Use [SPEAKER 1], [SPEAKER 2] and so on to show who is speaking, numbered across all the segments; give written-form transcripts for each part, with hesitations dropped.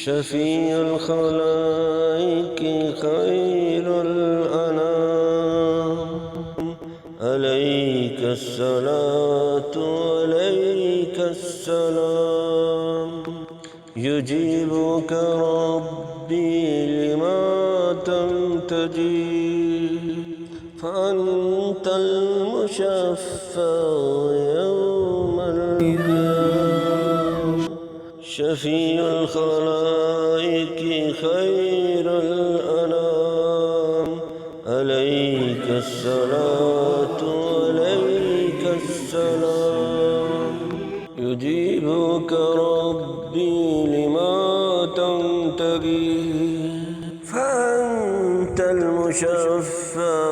[SPEAKER 1] شفيع الخلائق خير الأنام، عليك الصلاة عليك السلام. يجيبك ربي لما تنتجي، فأنت المشفع يوم القيامة. شفيع الخلائق خير الأنام، عليك الصلاة عليك السلام. يجيبك ربي لما تنتقي، فأنت المشفع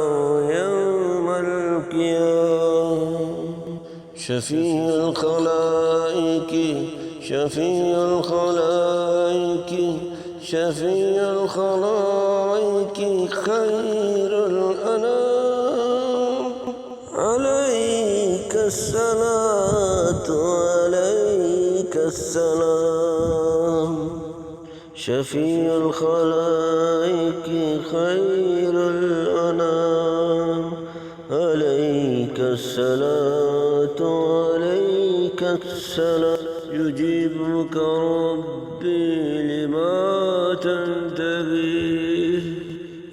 [SPEAKER 1] يوم القيامة. شفيع الخلائق شفيع الخلائق شفيع الخلائق خير الأنام، عليك الصلاة عليك السلام. شفيع الخلائق خير الأنام، عليك الصلاة عليك السلام. يجيبك ربي لما تنتهي،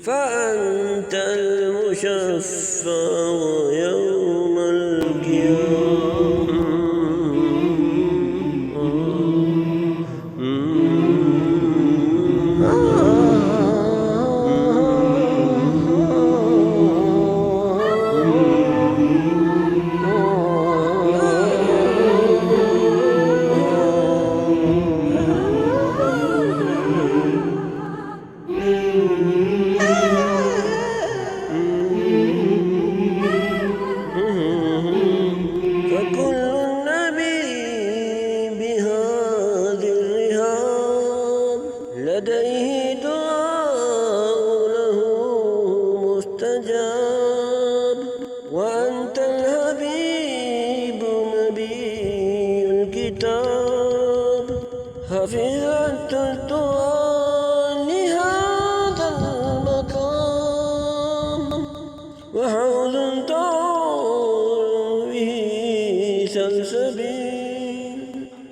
[SPEAKER 1] فأنت المشفع يوم القيامة. فكل النبي بهذه الرهاب، لديه دعاء له مستجاب. وأنت الحبيب نبي الكتاب، حفظت الدعاء لهذا المقام. وحوض سلسبيل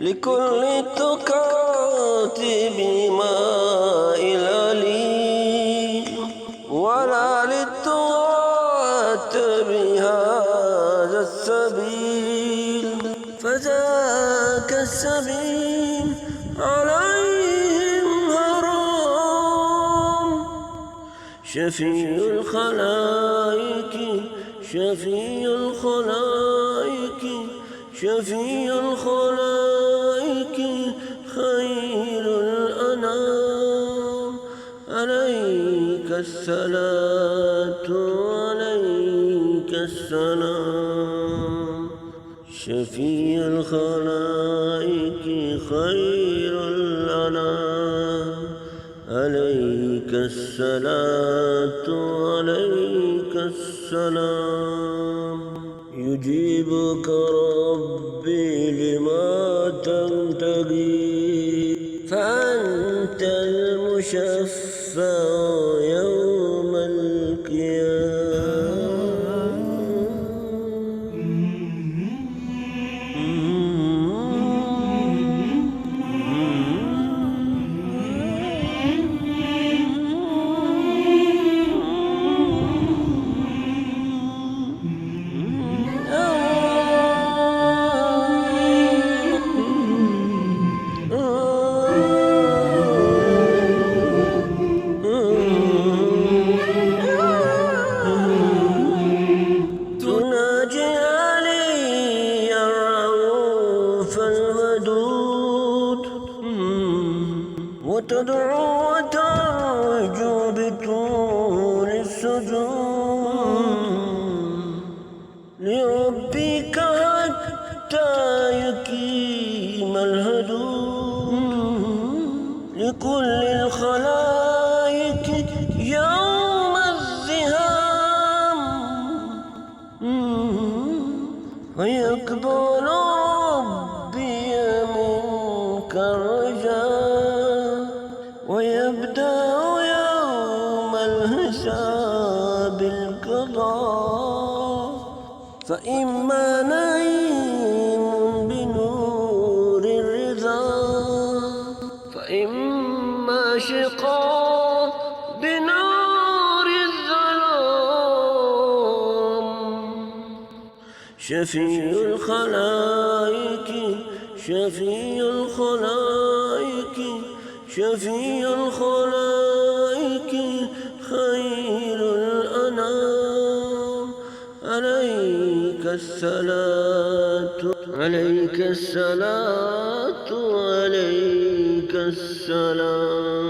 [SPEAKER 1] لكل التقات بماء العليل، ولا للتقات بهذا السبيل، فذاك السبيل عليهم حرام. شفيع الخلائق شفيع الخلائق شفيع الخلائق خير الأنام، عليك الصلاة عليك السلام. شفيع الخلائق خير الأنام، عليك الصلاة عليك السلام. يجيبك ربي لما تنتهي، فأنت المشفع يوم القيامة. وتدعو وترجو بطول السجود لربك حتى يقيم الحدود لكل الخلائق يوم الزهام ويقبل ربي منك الرجاء ويبدأ يوم الحساب القضاء فإما نعيم بنور الرضا فإما شقاء بنار الظلام شفيع الخلائق شفيع الخلائق شفيع الخلائق خير الأنام عليك الصلاة عليك الصلاة عليك السلام.